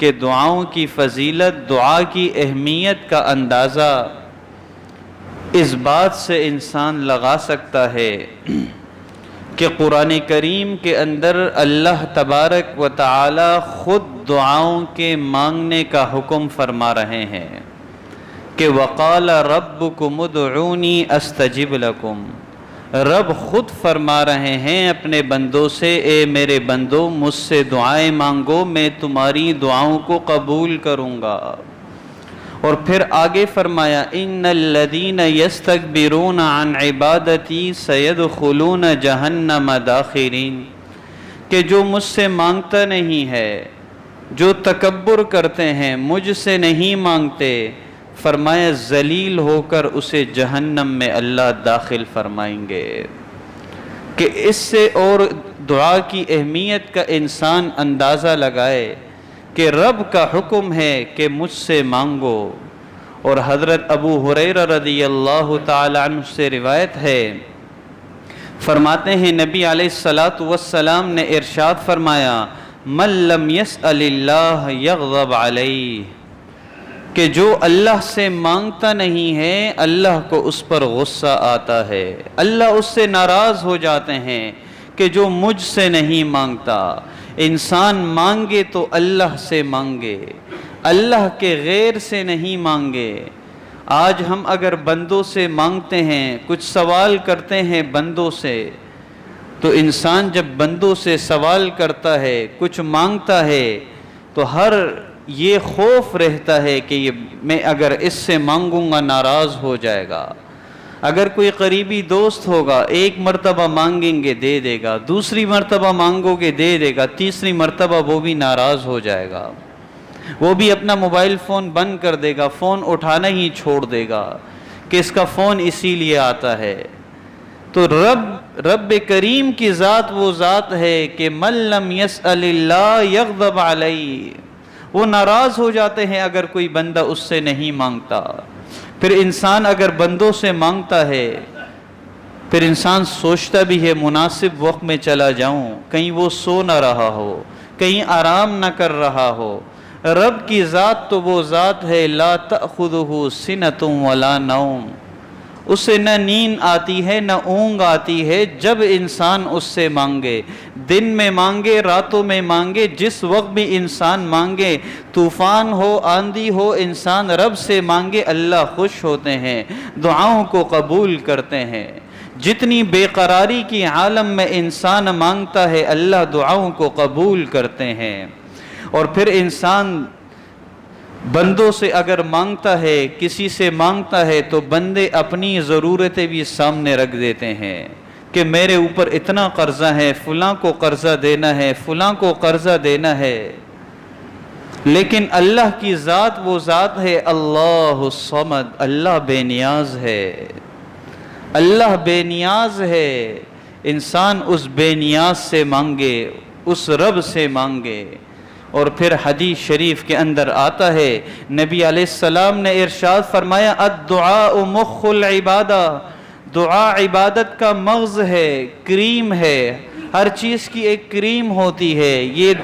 کہ دعاؤں کی فضیلت، دعا کی اہمیت کا اندازہ اس بات سے انسان لگا سکتا ہے کہ قرآن کریم کے اندر اللہ تبارک و تعالی خود دعاؤں کے مانگنے کا حکم فرما رہے ہیں کہ وَقَالَ رَبُّكُمُ ادْعُونِي أَسْتَجِبْ لَكُمْ۔ رب خود فرما رہے ہیں اپنے بندوں سے، اے میرے بندو مجھ سے دعائیں مانگو، میں تمہاری دعاؤں کو قبول کروں گا۔ اور پھر آگے فرمایا ان الذین یستکبرون عن عبادتی سیدخلون جہنم داخرین، کہ جو مجھ سے مانگتا نہیں ہے، جو تکبر کرتے ہیں، مجھ سے نہیں مانگتے، فرمایا ذلیل ہو کر اسے جہنم میں اللہ داخل فرمائیں گے۔ کہ اس سے اور دعا کی اہمیت کا انسان اندازہ لگائے کہ رب کا حکم ہے کہ مجھ سے مانگو۔ اور حضرت ابو ہریرہ رضی اللہ تعالی عنہ سے روایت ہے، فرماتے ہیں نبی علیہ السلام نے ارشاد فرمایا من لم یسأل اللہ یغضب علیہ، کہ جو اللہ سے مانگتا نہیں ہے اللہ کو اس پر غصہ آتا ہے، اللہ اس سے ناراض ہو جاتے ہیں کہ جو مجھ سے نہیں مانگتا۔ انسان مانگے تو اللہ سے مانگے، اللہ کے غیر سے نہیں مانگے۔ آج ہم اگر بندوں سے مانگتے ہیں، کچھ سوال کرتے ہیں بندوں سے، تو انسان جب بندوں سے سوال کرتا ہے، کچھ مانگتا ہے، تو ہر یہ خوف رہتا ہے کہ میں اگر اس سے مانگوں گا ناراض ہو جائے گا۔ اگر کوئی قریبی دوست ہوگا، ایک مرتبہ مانگیں گے دے دے گا، دوسری مرتبہ مانگو گے دے دے گا، تیسری مرتبہ وہ بھی ناراض ہو جائے گا، وہ بھی اپنا موبائل فون بند کر دے گا، فون اٹھانا ہی چھوڑ دے گا کہ اس کا فون اسی لیے آتا ہے۔ تو رب کریم کی ذات وہ ذات ہے کہ من لم یسأل اللہ یغضب علیہ، وہ ناراض ہو جاتے ہیں اگر کوئی بندہ اس سے نہیں مانگتا۔ پھر انسان اگر بندوں سے مانگتا ہے، پھر انسان سوچتا بھی ہے مناسب وقت میں چلا جاؤں، کہیں وہ سو نہ رہا ہو، کہیں آرام نہ کر رہا ہو۔ رب کی ذات تو وہ ذات ہے لا تأخذہ سنۃ ولا نوم، اسے نہ نیند آتی ہے نہ اونگ آتی ہے جب انسان اس سے مانگے، دن میں مانگے، راتوں میں مانگے، جس وقت بھی انسان مانگے، طوفان ہو، آندھی ہو، انسان رب سے مانگے، اللہ خوش ہوتے ہیں، دعاؤں کو قبول کرتے ہیں۔ جتنی بے قراری کی عالم میں انسان مانگتا ہے اللہ دعاؤں کو قبول کرتے ہیں۔ اور پھر انسان بندوں سے اگر مانگتا ہے، کسی سے مانگتا ہے، تو بندے اپنی ضرورتیں بھی سامنے رکھ دیتے ہیں کہ میرے اوپر اتنا قرضہ ہے، فلاں کو قرضہ دینا ہے، فلاں کو قرضہ دینا ہے۔ لیکن اللہ کی ذات وہ ذات ہے اللہ الصمد، اللہ بے نیاز ہے، اللہ بے نیاز ہے۔ انسان اس بے نیاز سے مانگے، اس رب سے مانگے۔ اور پھر حدیث شریف کے اندر آتا ہے نبی علیہ السلام نے ارشاد فرمایا الدعاء مخ العبادہ، دعا عبادت کا مغز ہے، کریم ہے، ہر چیز کی ایک کریم ہوتی ہے، یہ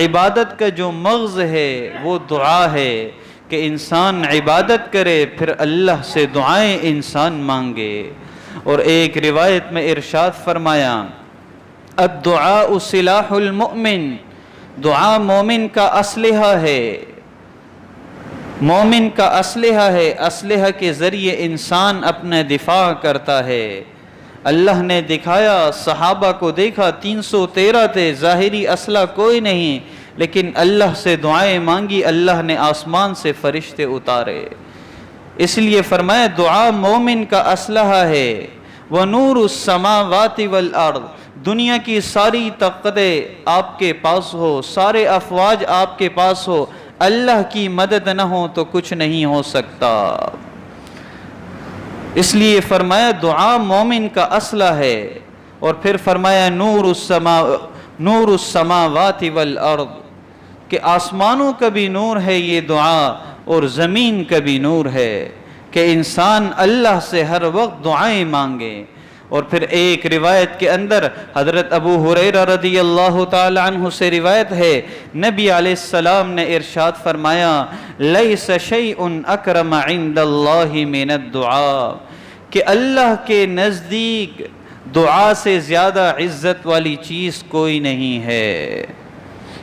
عبادت کا جو مغز ہے وہ دعا ہے کہ انسان عبادت کرے پھر اللہ سے دعائیں انسان مانگے۔ اور ایک روایت میں ارشاد فرمایا الدعاء سلاح المؤمن، دعا مومن کا اسلحہ ہے، مومن کا اسلحہ ہے، اسلحہ کے ذریعے انسان اپنا دفاع کرتا ہے۔ اللہ نے دکھایا، صحابہ کو دیکھا 313 تھے، ظاہری اسلحہ کوئی نہیں، لیکن اللہ سے دعائیں مانگی، اللہ نے آسمان سے فرشتے اتارے۔ اس لیے فرمایا دعا مومن کا اسلحہ ہے۔ وَنُورُ السَّمَاوَاتِ وَالْأَرْضِ، دنیا کی ساری طاقتیں آپ کے پاس ہو، سارے افواج آپ کے پاس ہو، اللہ کی مدد نہ ہو تو کچھ نہیں ہو سکتا۔ اس لیے فرمایا دعا مومن کا اسلحہ ہے۔ اور پھر فرمایا نور السماوات والارض، کہ آسمانوں کا بھی نور ہے یہ دعا اور زمین کا بھی نور ہے، کہ انسان اللہ سے ہر وقت دعائیں مانگے۔ اور پھر ایک روایت کے اندر حضرت ابو ہریرہ رضی اللہ تعالی عنہ سے روایت ہے، نبی علیہ السلام نے ارشاد فرمایا لیس شیء اکرم عند اللہ من الدعاء، کہ اللہ کے نزدیک دعا سے زیادہ عزت والی چیز کوئی نہیں ہے۔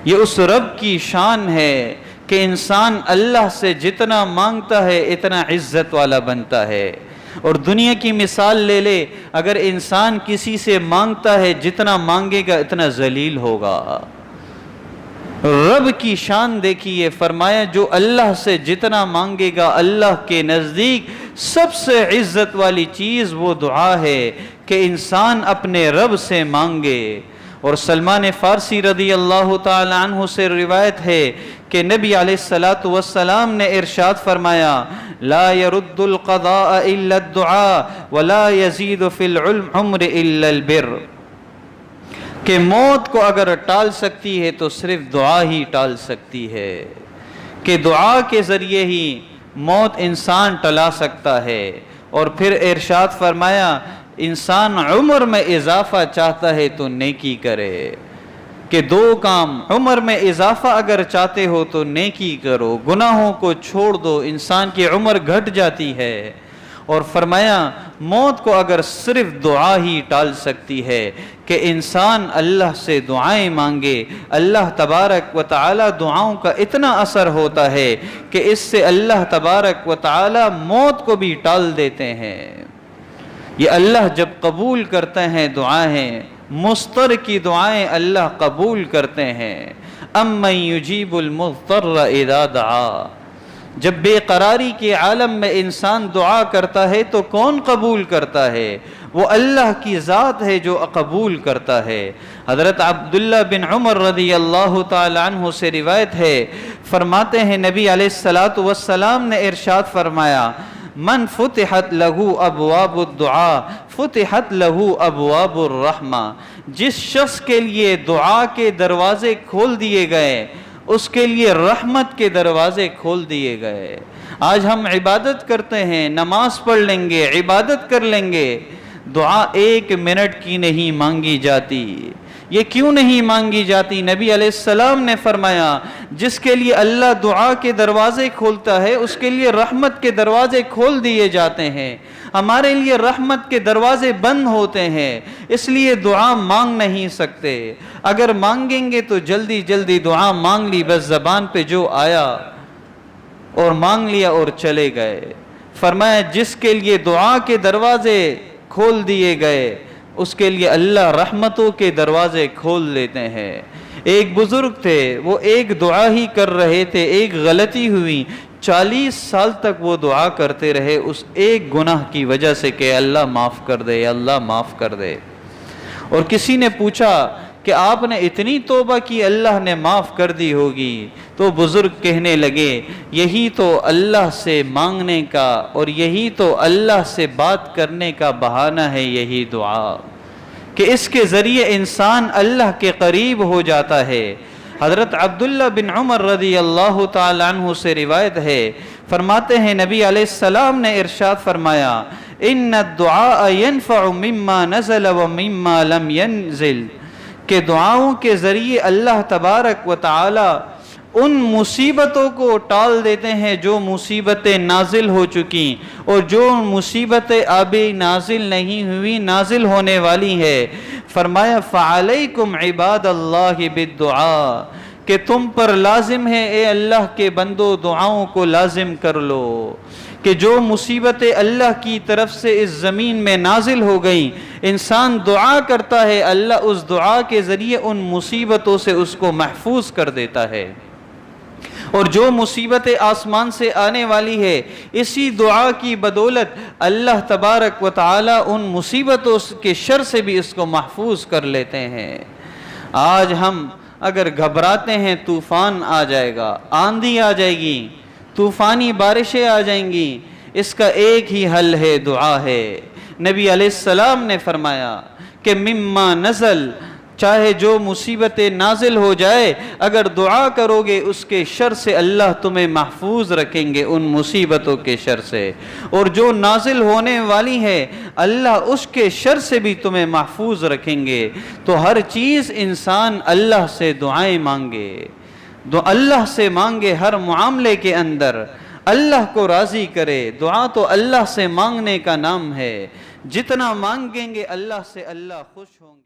یہ اس رب کی شان ہے کہ انسان اللہ سے جتنا مانگتا ہے اتنا عزت والا بنتا ہے۔ اور دنیا کی مثال لے لے، اگر انسان کسی سے مانگتا ہے جتنا مانگے گا اتنا ذلیل ہوگا۔ رب کی شان دیکھیے، فرمایا جو اللہ سے جتنا مانگے گا اللہ کے نزدیک سب سے عزت والی چیز وہ دعا ہے کہ انسان اپنے رب سے مانگے۔ اور سلمان فارسی رضی اللہ تعالی عنہ سے روایت ہے کہ نبی علیہ السلام نے ارشاد فرمایا لا يرد القضاء الا الدعاء ولا يزيد في العمر الا البر، کہ موت کو اگر ٹال سکتی ہے تو صرف دعا ہی ٹال سکتی ہے، کہ دعا کے ذریعے ہی موت انسان ٹلا سکتا ہے۔ اور پھر ارشاد فرمایا انسان عمر میں اضافہ چاہتا ہے تو نیکی کرے، کہ دو کام، عمر میں اضافہ اگر چاہتے ہو تو نیکی کرو، گناہوں کو چھوڑ دو، انسان کی عمر گھٹ جاتی ہے۔ اور فرمایا موت کو اگر صرف دعا ہی ٹال سکتی ہے، کہ انسان اللہ سے دعائیں مانگے، اللہ تبارک و تعالی دعاؤں کا اتنا اثر ہوتا ہے کہ اس سے اللہ تبارک و تعالی موت کو بھی ٹال دیتے ہیں۔ یہ اللہ جب قبول کرتے ہیں دعائیں، مضطر کی دعائیں اللہ قبول کرتے ہیں۔ امن یجیب المضطر اذا دعا، جب بے قراری کے عالم میں انسان دعا کرتا ہے تو کون قبول کرتا ہے؟ وہ اللہ کی ذات ہے جو قبول کرتا ہے۔ حضرت عبداللہ بن عمر رضی اللہ تعالی عنہ سے روایت ہے، فرماتے ہیں نبی علیہ السلام نے ارشاد فرمایا من فتحت لہو ابواب الدعاء فتحت لہو ابواب الرحمہ، جس شخص کے لیے دعا کے دروازے کھول دیے گئے اس کے لیے رحمت کے دروازے کھول دیے گئے۔ آج ہم عبادت کرتے ہیں، نماز پڑھ لیں گے، عبادت کر لیں گے، دعا ایک منٹ کی نہیں مانگی جاتی۔ یہ کیوں نہیں مانگی جاتی؟ نبی علیہ السلام نے فرمایا جس کے لیے اللہ دعا کے دروازے کھولتا ہے اس کے لیے رحمت کے دروازے کھول دیے جاتے ہیں۔ ہمارے لیے رحمت کے دروازے بند ہوتے ہیں، اس لیے دعا مانگ نہیں سکتے۔ اگر مانگیں گے تو جلدی جلدی دعا مانگ لی، بس زبان پہ جو آیا اور مانگ لیا اور چلے گئے۔ فرمایا جس کے لیے دعا کے دروازے کھول دیے گئے اس کے لیے اللہ رحمتوں کے دروازے کھول دیتے ہیں۔ ایک بزرگ تھے، وہ ایک دعا ہی کر رہے تھے، ایک غلطی ہوئی، 40 سال تک وہ دعا کرتے رہے اس ایک گناہ کی وجہ سے کہ اللہ معاف کر دے، اللہ معاف کر دے۔ اور کسی نے پوچھا کہ آپ نے اتنی توبہ کی اللہ نے معاف کر دی ہوگی، تو بزرگ کہنے لگے یہی تو اللہ سے مانگنے کا اور یہی تو اللہ سے بات کرنے کا بہانہ ہے، یہی دعا کہ اس کے ذریعے انسان اللہ کے قریب ہو جاتا ہے۔ حضرت عبداللہ بن عمر رضی اللہ تعالی عنہ سے روایت ہے، فرماتے ہیں نبی علیہ السلام نے ارشاد فرمایا ان الدعاء ينفع مما نزل ومما لم ينزل، کہ دعاؤں کے ذریعے اللہ تبارک و تعالی ان مصیبتوں کو ٹال دیتے ہیں جو مصیبتیں نازل ہو چکی اور جو مصیبتیں ابھی نازل نہیں ہوئی نازل ہونے والی ہے۔ فرمایا فعلیکم عباد اللہ بالدعاء، کہ تم پر لازم ہے اے اللہ کے بندو دعاؤں کو لازم کر لو، کہ جو مصیبتیں اللہ کی طرف سے اس زمین میں نازل ہو گئیں انسان دعا کرتا ہے، اللہ اس دعا کے ذریعے ان مصیبتوں سے اس کو محفوظ کر دیتا ہے۔ اور جو مصیبتیں آسمان سے آنے والی ہے اسی دعا کی بدولت اللہ تبارک و تعالی ان مصیبتوں کے شر سے بھی اس کو محفوظ کر لیتے ہیں۔ آج ہم اگر گھبراتے ہیں طوفان آ جائے گا، آندھی آ جائے گی، طوفانی بارشیں آ جائیں گی، اس کا ایک ہی حل ہے، دعا ہے۔ نبی علیہ السلام نے فرمایا کہ مما نزل چاہے جو مصیبتیں نازل ہو جائے، اگر دعا کرو گے اس کے شر سے اللہ تمہیں محفوظ رکھیں گے، ان مصیبتوں کے شر سے، اور جو نازل ہونے والی ہے اللہ اس کے شر سے بھی تمہیں محفوظ رکھیں گے۔ تو ہر چیز انسان اللہ سے دعائیں مانگے، اللہ سے مانگے، ہر معاملے کے اندر اللہ کو راضی کرے۔ دعا تو اللہ سے مانگنے کا نام ہے، جتنا مانگیں گے اللہ سے اللہ خوش ہوں گے۔